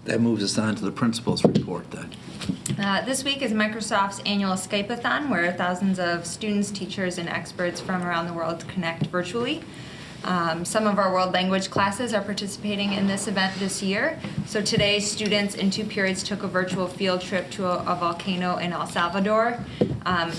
That moves us on to the principal's report then. This week is Microsoft's annual Skype-a-thon, where thousands of students, teachers, and experts from around the world connect virtually. Some of our world language classes are participating in this event this year. So today, students in 2 periods took a virtual field trip to a volcano in El Salvador.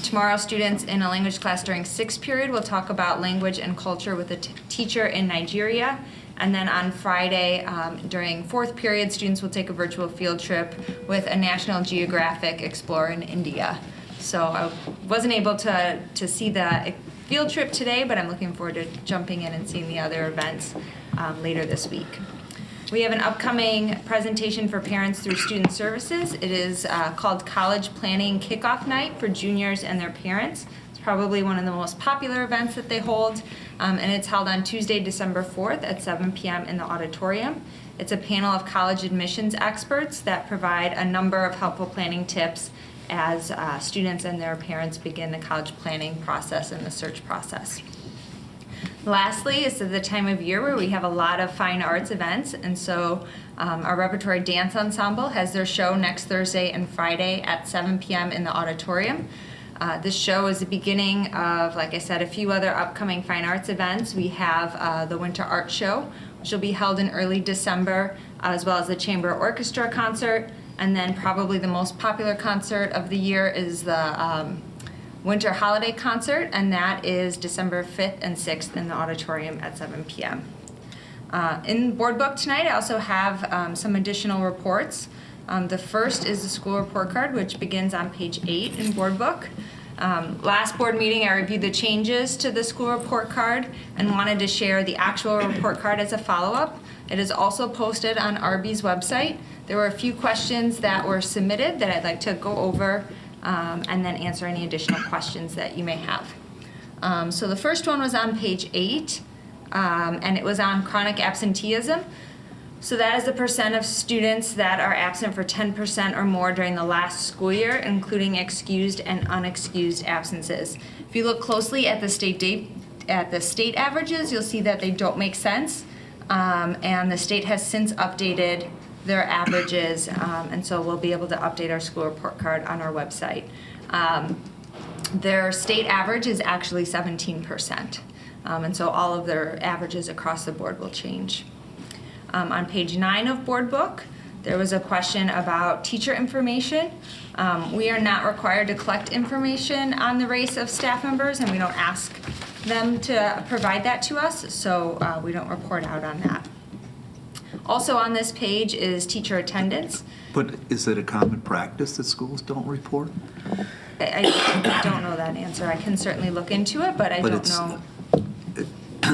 Tomorrow, students in a language class during 6th period will talk about language and culture with a teacher in Nigeria. And then on Friday, during 4th period, students will take a virtual field trip with a National Geographic explorer in India. So I wasn't able to see the field trip today, but I'm looking forward to jumping in and seeing the other events later this week. We have an upcoming presentation for parents through Student Services. It is called College Planning Kickoff Night for juniors and their parents. It's probably one of the most popular events that they hold, and it's held on Tuesday, December 4th at 7 p.m. in the auditorium. It's a panel of college admissions experts that provide a number of helpful planning tips as students and their parents begin the college planning process and the search process. Lastly, it's the time of year where we have a lot of fine arts events, and so our Repertory Dance Ensemble has their show next Thursday and Friday at 7 p.m. in the auditorium. This show is the beginning of, like I said, a few other upcoming fine arts events. We have the Winter Art Show, which will be held in early December, as well as the Chamber Orchestra concert, and then probably the most popular concert of the year is the Winter Holiday Concert, and that is December 5th and 6th in the auditorium at 7 p.m. In board book tonight, I also have some additional reports. The first is the school report card, which begins on page 8 in board book. Last board meeting, I reviewed the changes to the school report card and wanted to share the actual report card as a follow-up. It is also posted on RB's website. There were a few questions that were submitted that I'd like to go over and then answer any additional questions that you may have. So the first one was on page 8, and it was on chronic absenteeism. So that is the percent of students that are absent for 10% or more during the last school year, including excused and unexcused absences. If you look closely at the state averages, you'll see that they don't make sense, and the state has since updated their averages, and so we'll be able to update our school report card on our website. Their state average is actually 17%, and so all of their averages across the board will change. On page 9 of board book, there was a question about teacher information. We are not required to collect information on the race of staff members, and we don't ask them to provide that to us, so we don't report out on that. Also on this page is teacher attendance. But is it a common practice that schools don't report? I don't know that answer. I can certainly look into it, but I don't know.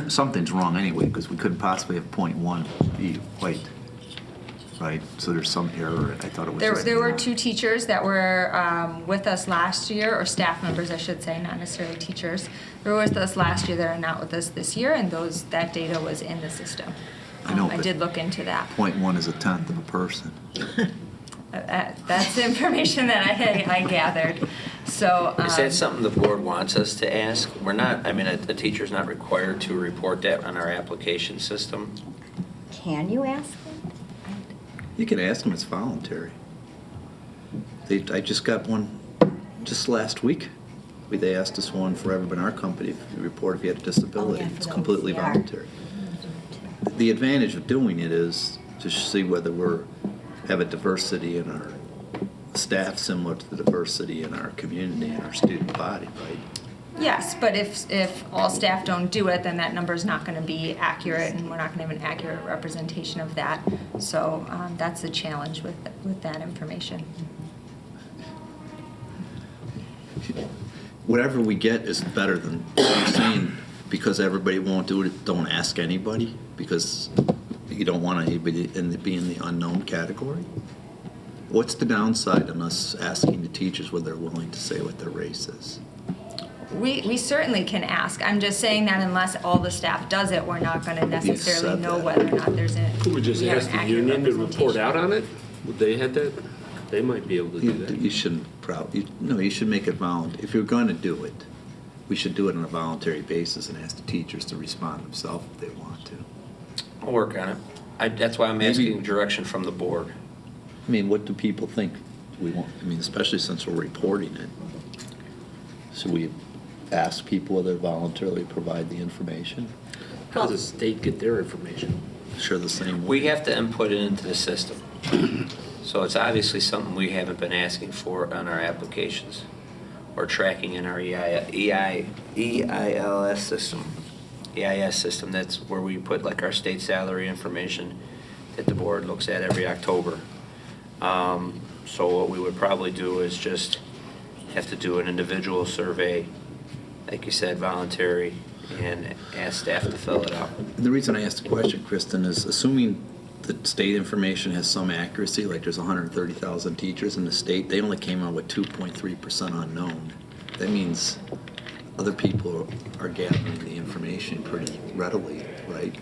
Something's wrong anyway, because we couldn't possibly have .1 be white, right? So there's some error. I thought it was There were 2 teachers that were with us last year, or staff members, I should say, not necessarily teachers. They were with us last year that are not with us this year, and that data was in the system. I know, I did look into that. .1 is a tenth of a person. That's the information that I gathered. So Is that something the board wants us to ask? We're not, I mean, a teacher's not required to report that on our application system. Can you ask them? You can ask them, it's voluntary. I just got one just last week. They asked us one for everybody in our company to report if you had a disability. Oh, yeah, It's for completely those, yeah. voluntary. The advantage of doing it is to see whether we have a diversity in our staff similar to the diversity in our community and our student body, right? yes, but if all staff don't do it, then that number is not going to be accurate, and we're not going to have an accurate representation of that. So that's the challenge with that information. Whatever we get is better than you're saying, because everybody won't do it, don't ask anybody, because you don't want anybody to be in the unknown category. What's the downside on us asking the teachers whether they're willing to say what their race is? We certainly can ask. I'm just saying that unless all the staff does it, we're not going to necessarily said know that. whether or not there's Could we just ask the union to report out on it? Would they have that? They might be able to do that. You shouldn't you should make it voluntary. If you're going to do it, we should do it on a voluntary basis and ask the teachers to respond themselves if they want to. I'll work on it. That's why I'm asking direction from the board. I mean, what do people think? We want, I mean, especially since we're reporting it. Should we ask people whether they voluntarily provide the information? How does the state get their information? Sure, the same way. We have to input it into the system. So it's obviously something we haven't been asking for on our applications or tracking in our EILS system. EIS system, that's where we put like our state salary information that the board looks at every October. So what we would probably do is just have to do an individual survey, like you said, voluntary, and ask staff to fill it out. The reason I asked the question, Kristen, is assuming the state information has some accuracy, like there's 130,000 teachers in the state, they only came out with 2.3% unknown. That means other people are gathering the information pretty readily, right?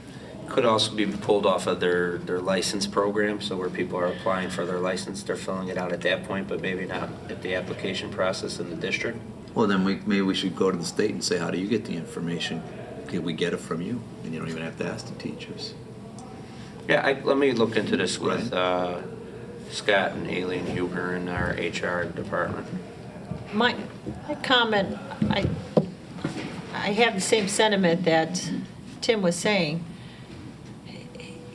Could also be pulled off of their license program, so where people are applying for their license, they're filling it out at that point, but maybe not at the application process in the district. Well, then maybe we should go to the state and say, how do you get the information? Can we get it from you? And you don't even have to ask the teachers. Yeah, let me look into this with Scott and Aileen Huber in our HR department. My comment, I have the same sentiment that Tim was saying.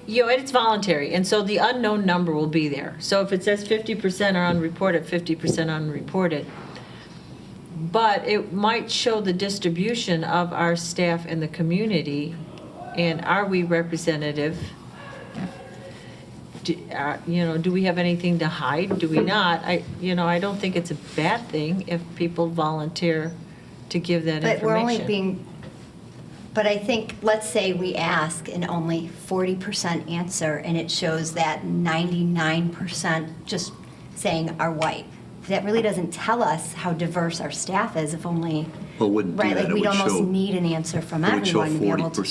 You know, it's voluntary, and so the unknown number will be there. So if it says 50% are unreported, 50% unreported. But it might show the distribution of our staff in the community, and are we representative? Do we have anything to hide? Do we not? I don't think it's a bad thing if people volunteer to give that information. But we're only being, but I think, let's say we ask and only 40% answer, and it shows that 99% just saying are white. That really doesn't tell us how diverse our staff is if only, Well, it wouldn't do right, that. like It we'd would almost show- need an answer from It would show everyone to be able to.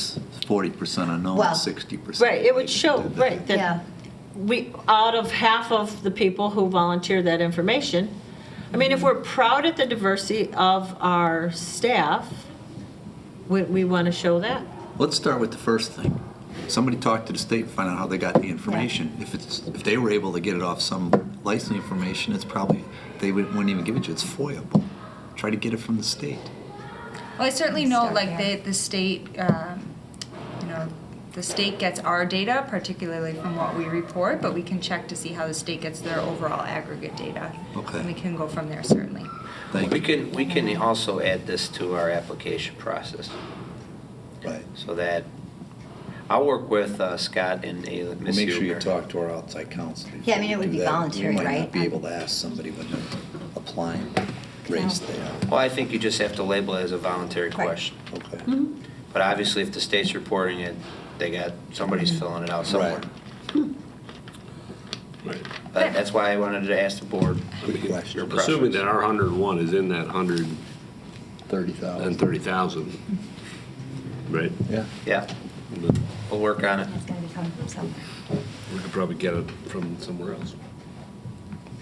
40% unknown, Well, 60%. Right, it would show, right, Yeah. that out of half of the people who volunteer that information, I mean, if we're proud of the diversity of our staff, we want to show that. Let's start with the first thing. Somebody talk to the state and find out how they got the information. If they were able to get it off some licensing information, it's probably, they wouldn't even give it to you. It's FOIA-able. Try to get it from the state. Well, I certainly know, Start like, there. the state, the state gets our data, particularly from what we report, but we can check to see how the state gets their overall aggregate data. Okay. And we can go from there, certainly. Thank We you. can also add this to our application process, Right. so that, I'll work with Scott and Ms. Well, make sure you Huber. talk to our outside counsel. Yeah, I mean, before it would you do be that. voluntary, You might right? not be able to ask somebody when they're applying what race they are. Well, I think you just have to label it as a voluntary Right. question. Okay. But obviously, if the state's reporting it, somebody's filling it out somewhere. Right. But that's why I wanted to ask the board Good question. your preference. Assuming that our 101 is in that 30,000. 130,000, right? Yeah. Yeah, we'll work on it. It's got to be coming from somewhere. We could probably get it from somewhere else.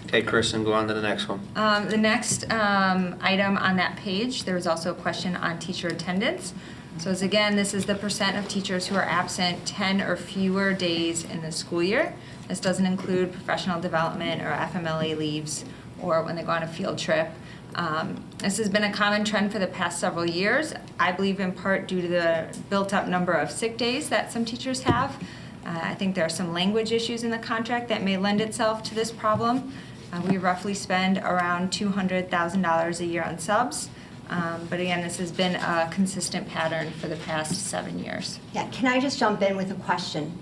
Okay, Kristen, go on to the next one. The next item on that page, there was also a question on teacher attendance. So as again, this is the percent of teachers who are absent 10 or fewer days in the school year. This doesn't include professional development or FMLA leaves or when they go on a field trip. This has been a common trend for the past several years, I believe in part due to the built-up number of sick days that some teachers have. I think there are some language issues in the contract that may lend itself to this problem. We roughly spend around $200,000 a year on subs. But again, this has been a consistent pattern for the past 7 years. Yeah, can I just jump in with a question?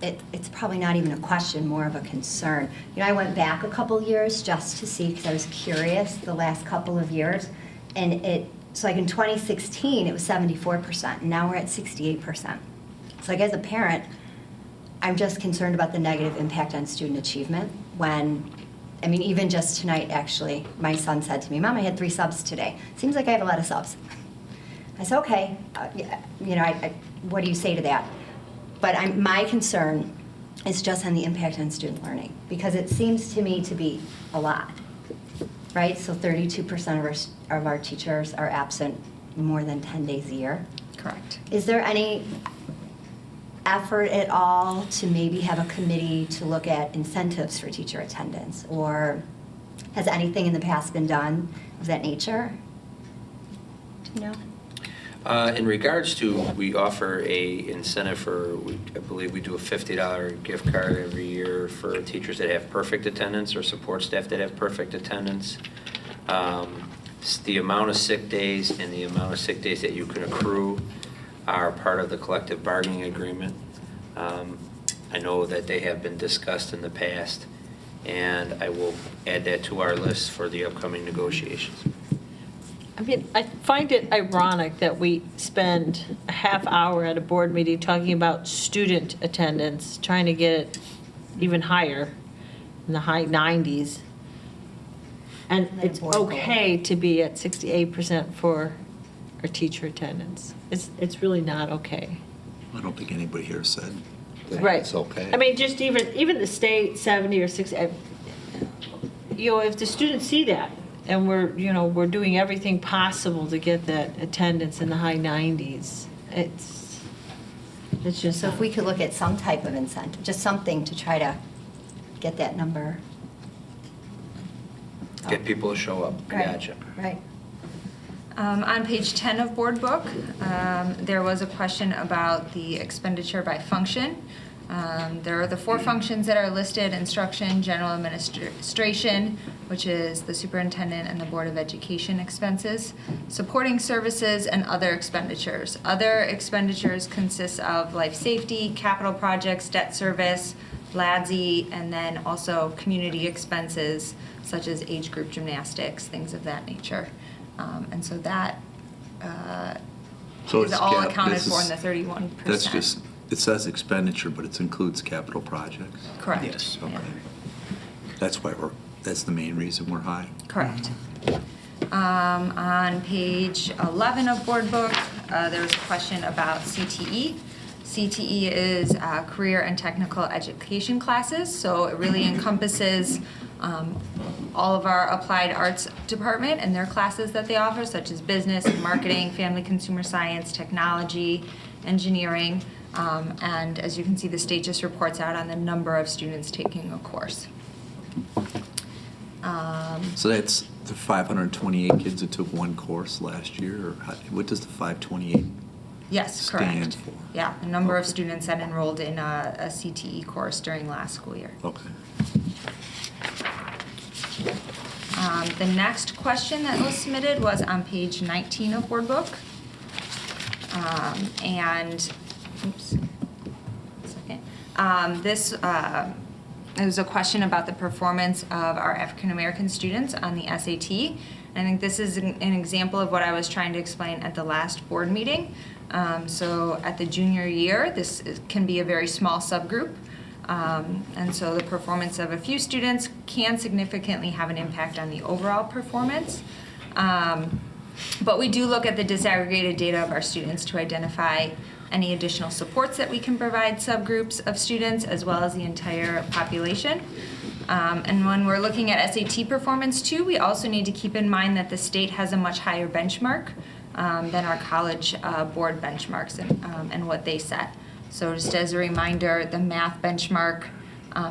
It's probably not even a question, more of a concern. I went back a couple years just to see, because I was curious the last couple of years. And so like in 2016, it was 74%, and now we're at 68%. So like as a parent, I'm just concerned about the negative impact on student achievement when, I mean, even just tonight, actually, my son said to me, Mom, I had 3 subs today. Seems like I have a lot of subs. I said, okay, what do you say to that? But my concern is just on the impact on student learning, because it seems to me to be a lot, right? So 32% of our teachers are absent more than 10 days a year. Correct. Is there any, effort at all to maybe have a committee to look at incentives for teacher attendance? Or has anything in the past been done of that nature? Do you know? In regards to, we offer a incentive for, I believe we do a $50 gift card every year for teachers that have perfect attendance or support staff that have perfect attendance. The amount of sick days and the amount of sick days that you can accrue are part of the collective bargaining agreement. I know that they have been discussed in the past, and I will add that to our list for the upcoming negotiations. I mean, I find it ironic that we spend a half hour at a board meeting talking about student attendance, trying to get it even higher, in the high 90s. And then it's board goal. okay to be at 68% for our teacher attendance. It's really not okay. I don't think anybody here said that Right. it's okay. I mean, just even the state 70 or 60, you know, if the students see that, and we're doing everything possible to get that attendance in the high 90s, it's just. So if we could look at some type of incentive, just something to try to get that number. Get people to show up. I Right, gotcha. Right. On page 10 of Board Book, there was a question about the expenditure by function. There are the 4 functions that are listed: instruction, general administration, which is the superintendent and the Board of Education expenses, supporting services, and other expenditures. Other expenditures consist of life safety, capital projects, debt service, LADSI, and then also community expenses such as age group gymnastics, things of that nature. And so that So is it's all cap- accounted this for is- in the 31%. That's just, it says expenditure, but it includes capital projects. Correct. Yes. Yeah. Okay. That's that's the main reason we're high. Correct. On page 11 of Board Book, there was a question about CTE. CTE is career and technical education classes, so it really encompasses all of our applied arts department and their classes that they offer, such as business and marketing, family consumer science, technology, engineering, and as you can see, the state just reports out on the number of students taking a course. So that's the 528 kids that took one course last year, or what does the 528? Yes, correct. Stand for. Yeah, the number of Okay. students that enrolled in a CTE course during last school year. Okay. The next question that was submitted was on page 19 of Board Book. And, oops, one second. It was a question about the performance of our African American students on the SAT. I think this is an example of what I was trying to explain at the last board meeting. So at the junior year, can be a very small subgroup. And so the performance of a few students can significantly have an impact on the overall performance. But we do look at the disaggregated data of our students to identify any additional supports that we can provide subgroups of students as well as the entire population. And when we're looking at SAT performance too, we also need to keep in mind that the state has a much higher benchmark than our college board benchmarks and what they set. So just as a reminder, the math benchmark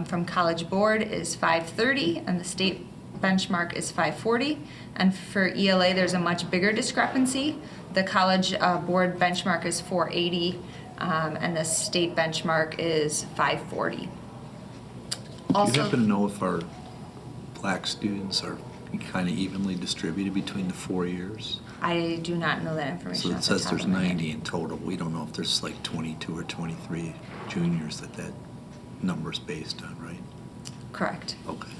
from College Board is 530 and the state benchmark is 540. And for ELA, there's a much bigger discrepancy. The College Board benchmark is 480 and the state benchmark is 540. Do you Also, happen to know if our black students are kind of evenly distributed between the 4 years? I do not know that So information. it off the says top there's of my head. 90 in total. We don't know if there's like 22 or 23 juniors that number's based on, right? Correct. Okay.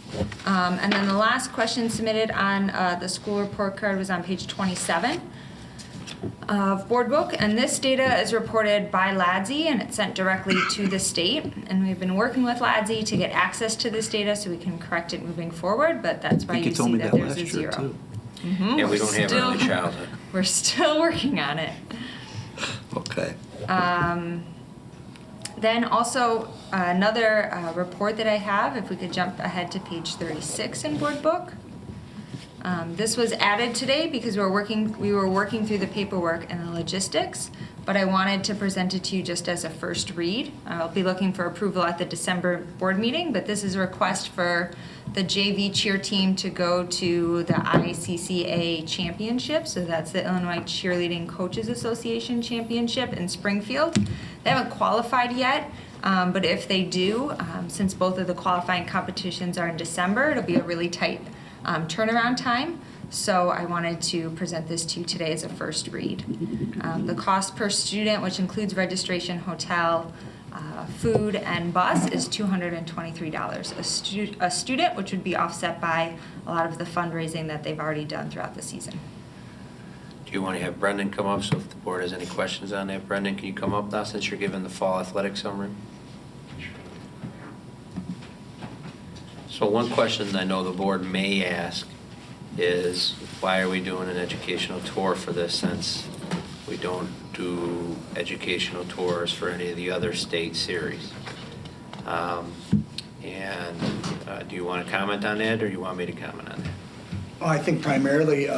And then the last question submitted on the school report card was on page 27 of Board Book. And this data is reported by LADSI and it's sent directly to the state. And we've been working with LADSI to get access to this data so we can correct it moving forward, but that's why I think you you told see me that that there's last a year zero. too. Mhm, Yeah, we we're don't have early still- childhood. We're still working on it. Okay. Then also another report that I have, if we could jump ahead to page 36 in Board Book. This was added today because we were working through the paperwork and the logistics. but I wanted to present it to you just as a first read. I'll be looking for approval at the December board meeting, but this is a request for the JV cheer team to go to the ICCA Championship. So that's the Illinois Cheerleading Coaches Association Championship in Springfield. They haven't qualified yet, but if they do, since both of the qualifying competitions are in December, it'll be a really tight turnaround time. So I wanted to present this to you today as a first read. The cost per student, which includes registration, hotel, food, and bus, is $223 a student, which would be offset by a lot of the fundraising that they've already done throughout the season. Do you want to have Brendan come up? So if the board has any questions on that, Brendan, can you come up now since you're giving the fall athletic summary? So one question I know the board may ask is, why are we doing an educational tour for this, since we don't do educational tours for any of the other state series? Do you want to comment on that, or you want me to comment on that? Well, I think primarily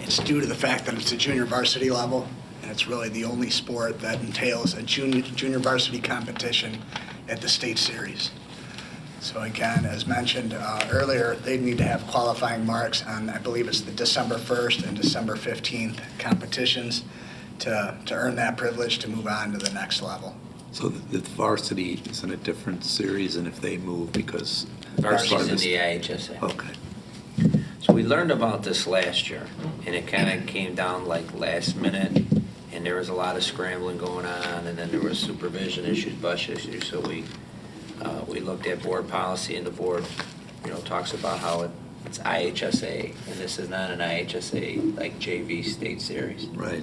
it's due to the fact that it's a junior varsity level, and it's really the only sport that entails a junior varsity competition at the state series. So again, as mentioned earlier, they need to have qualifying marks on, I believe it's the December 1st and December 15th competitions to earn that privilege to move on to the next level. So the varsity is in a different series, and if they move because... Varsity's in the IHSA. Okay. So we learned about this last year, and it kind of came down like last minute, and there was a lot of scrambling going on, and then there was supervision issues, bus issues, so we looked at board policy, and the board, talks about how it's IHSA, and this is not an IHSA like JV state series. Right.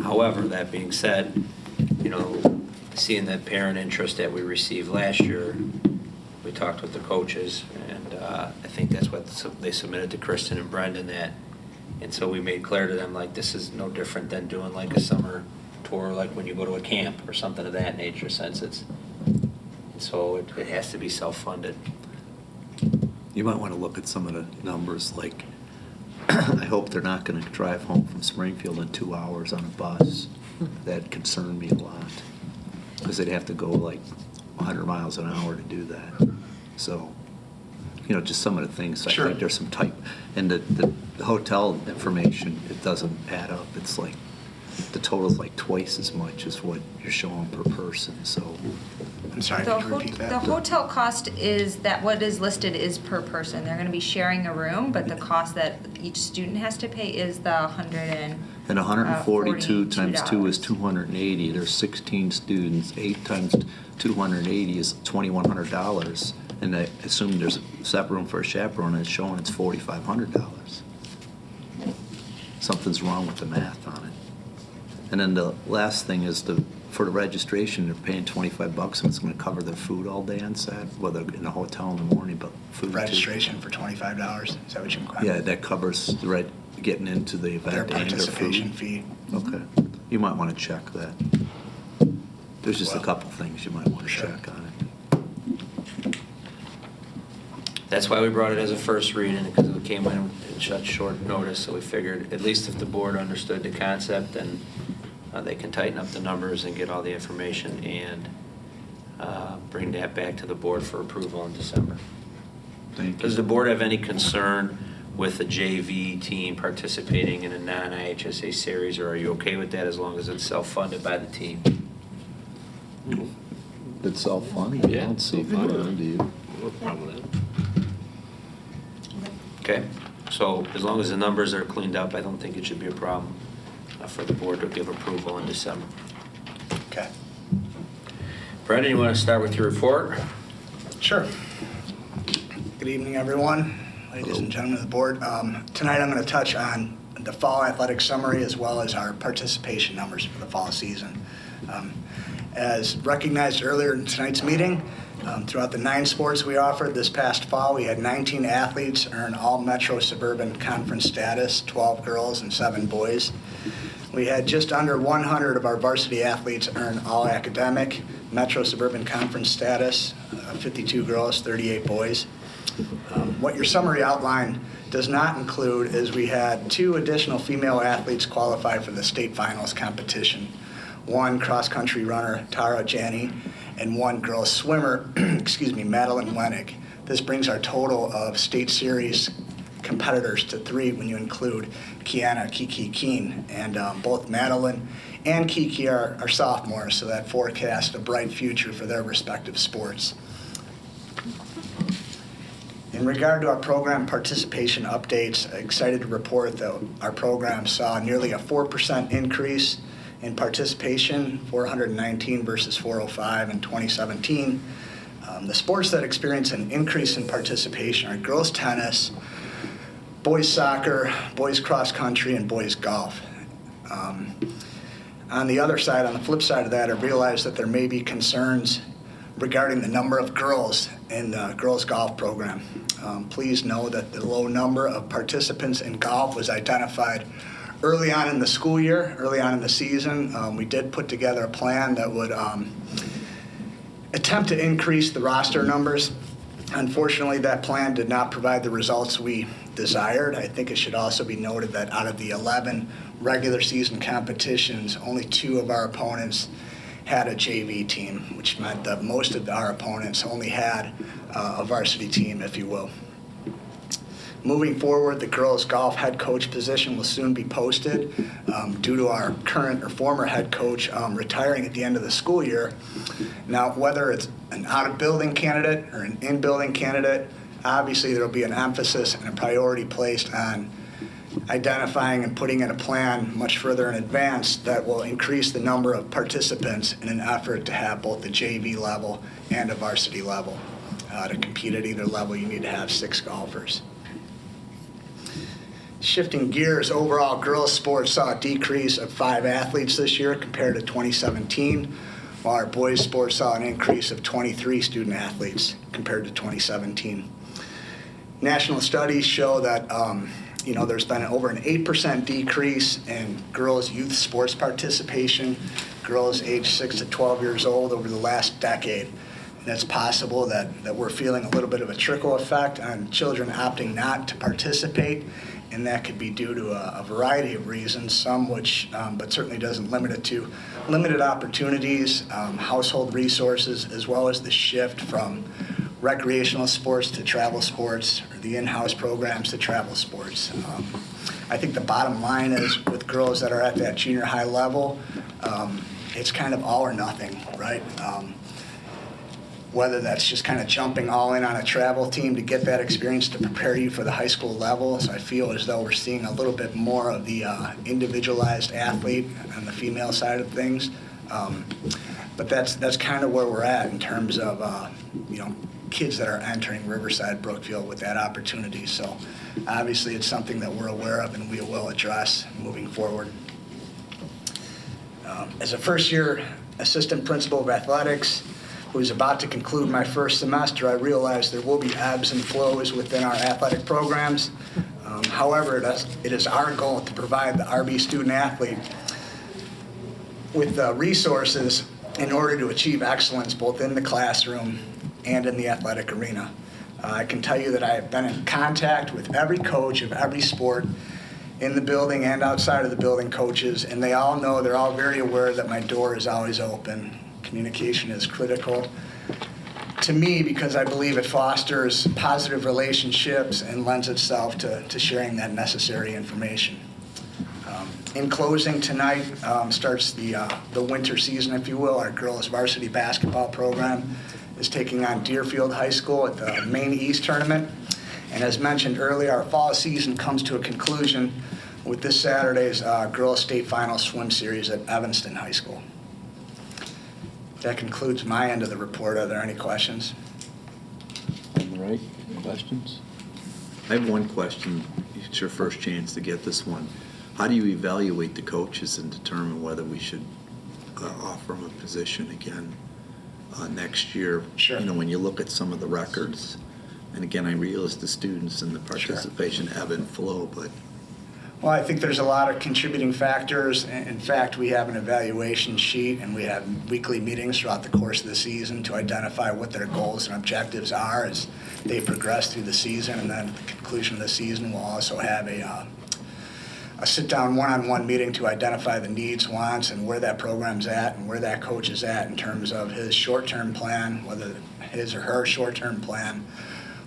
However, that being said, seeing that parent interest that we received last year, we talked with the coaches, and I think that's what they submitted to Kristen and Brendan, and so we made clear to them, like, this is no different than doing like a summer tour, like when you go to a camp or something of that nature, so it has to be self-funded. You might want to look at some of the numbers, like, I hope they're not going to drive home from Springfield in 2 hours on a bus. That concerned me a lot, because they'd have to go like 100 miles an hour to do that. So, just some of the things, Sure. I think there's some type, and the hotel information, it doesn't add up. It's like, the total's like twice as much as what you're showing per person, so. I'm sorry, The could you repeat that? the hotel cost is that what is listed is per person. They're going to be sharing a room, but the cost that each student has to pay is the And 142 times 2 is $2. 280. There's 16 students. 8 times 280 is $2,100. And I assume there's a separate room for a chaperone, and it's showing it's $4,500. Something's wrong with the math on it. And then the last thing is for the registration, they're paying $25, and it's going to cover their food all day on Saturday, whether in a hotel in the morning, but food too. Registration for $25, is that what you mean? Yeah, that covers the getting into the event Their and their participation food. fee. Okay. You might want to check that. There's just a Well, couple things you might want to sure. check on it. That's why we brought it as a first reading, because it came in such short notice, so we figured, at least if the board understood the concept, then they can tighten up the numbers and get all the information and bring that back to the board for approval in December. Thank Does you. the board have any concern with the JV team participating in a non-IHSA series, or are you okay with that as long as it's self-funded by the team? It's self-funding. I Yeah, don't see a self-funded. problem, do you? No problem with that. Okay, so as long as the numbers are cleaned up, I don't think it should be a problem for the board to give approval in December. Okay. Brendan, you want to start with your report? Sure. Good evening, everyone, ladies and gentlemen of the board. Tonight I'm going to touch on the fall athletic summary as well as our participation numbers for the fall season. As recognized earlier in tonight's meeting, throughout the 9 sports we offered this past fall, we had 19 athletes earn all Metro Suburban Conference status, 12 girls and 7 boys. We had just under 100 of our varsity athletes earn all academic Metro Suburban Conference status, 52 girls, 38 boys. What your summary outline does not include is we had 2 additional female athletes qualify for the state finals competition. 1 cross-country runner, Tara Janney, and 1 girls swimmer, Madeline Wenig. This brings our total of state series competitors to 3 when you include Kiana Kiki Keen. And both Madeline and Kiki are sophomores, so that forecasts a bright future for their respective sports. In regard to our program participation updates, excited to report that our program saw nearly a 4% increase in participation, 419 versus 405 in 2017. The sports that experience an increase in participation are girls tennis, boys soccer, boys cross country, and boys golf. On the other side, on the flip side of that, I realized that there may be concerns regarding the number of girls in the girls golf program. Please know that the low number of participants in golf was identified early on in the school year, early on in the season. We did put together a plan that would attempt to increase the roster numbers. Unfortunately, that plan did not provide the results we desired. I think it should also be noted that out of the 11 regular season competitions, only 2 of our opponents had a JV team, which meant that most of our opponents only had a varsity team, if you will. Moving forward, the girls golf head coach position will soon be posted due to our current or former head coach retiring at the end of the school year. Now, whether it's an out-of-building candidate or an in-building candidate, obviously there will be an emphasis and a priority placed on identifying and putting in a plan much further in advance that will increase the number of participants in an effort to have both the JV level and a varsity level. To compete at either level, you need to have 6 golfers. Shifting gears, overall girls sports saw a decrease of 5 athletes this year compared to 2017, while our boys sports saw an increase of 23 student athletes compared to 2017. National studies show that there's been over an 8% decrease in girls' youth sports participation, girls aged 6 to 12 years old over the last decade. And it's possible that we're feeling a little bit of a trickle effect on children opting not to participate, and that could be due to a variety of reasons, some which, but certainly doesn't limit it to limited opportunities, household resources, as well as the shift from recreational sports to travel sports, or the in-house programs to travel sports. I think the bottom line is with girls that are at that junior high level, it's kind of all or nothing, right? Whether that's just kind of jumping all in on a travel team to get that experience to prepare you for the high school level. So I feel as though we're seeing a little bit more of the individualized athlete on the female side of things. But that's kind of where we're at in terms of kids that are entering Riverside, Brookfield with that opportunity. So obviously it's something that we're aware of and we will address moving forward. As a first-year assistant principal of athletics, who is about to conclude my first semester, I realize there will be ebbs and flows within our athletic programs. However, it is our goal to provide the RB student athlete with the resources in order to achieve excellence both in the classroom and in the athletic arena. I can tell you that I have been in contact with every coach of every sport in the building and outside of the building coaches, and they all know, they're all very aware that my door is always open. Communication is critical to me because I believe it fosters positive relationships and lends itself to sharing that necessary information. In closing, tonight starts the winter season, if you will. Our girls varsity basketball program is taking on Deerfield High School at the Maine East tournament. And as mentioned earlier, our fall season comes to a conclusion with this Saturday's girls state final swim series at Evanston High School. That concludes my end of the report. Are there any questions? All right, questions? I have one question. It's your first chance to get this one. How do you evaluate the coaches and determine whether we should offer them a position again next year? Sure. When you look at some of the records, and again, I realize the students and the participation ebb and flow, but Well, I think there's a lot of contributing factors. In fact, we have an evaluation sheet and we have weekly meetings throughout the course of the season to identify what their goals and objectives are as they progress through the season. And then at the conclusion of the season, we'll also have a sit-down one-on-one meeting to identify the needs, wants, and where that program's at and where that coach is at in terms of his short-term plan, whether his or her short-term plan,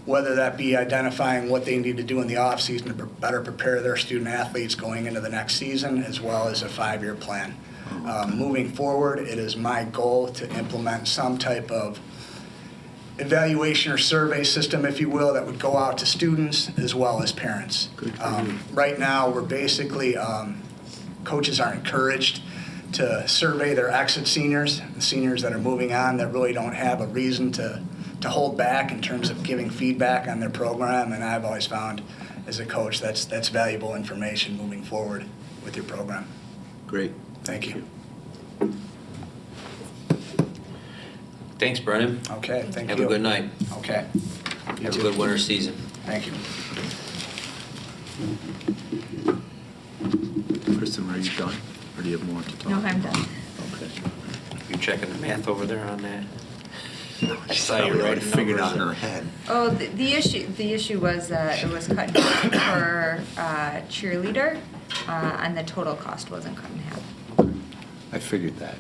whether that be identifying what they need to do in the off-season to better prepare their student athletes going into the next season, as well as a 5-year plan. Moving forward, it is my goal to implement some type of evaluation or survey system, if you will, that would go out to students as well as parents. Right now, we're basically, coaches are encouraged to survey their exit seniors, the seniors that are moving on that really don't have a reason to hold back in terms of giving feedback on their program, and I've always found as a coach that's valuable information moving forward with your program. Great. Thank you. Thanks, Brennan. Okay, thank you. Have a good night. Okay, Have a good winter season. thank you. Kristen, are you done? Or do you have more to talk No, about? I'm done. Okay. You checking the math over there on that? I She's saw you probably already writing figured out in numbers. her head. Oh, the issue was it was cut in half for cheerleader, and the total cost wasn't cut in half. I figured that.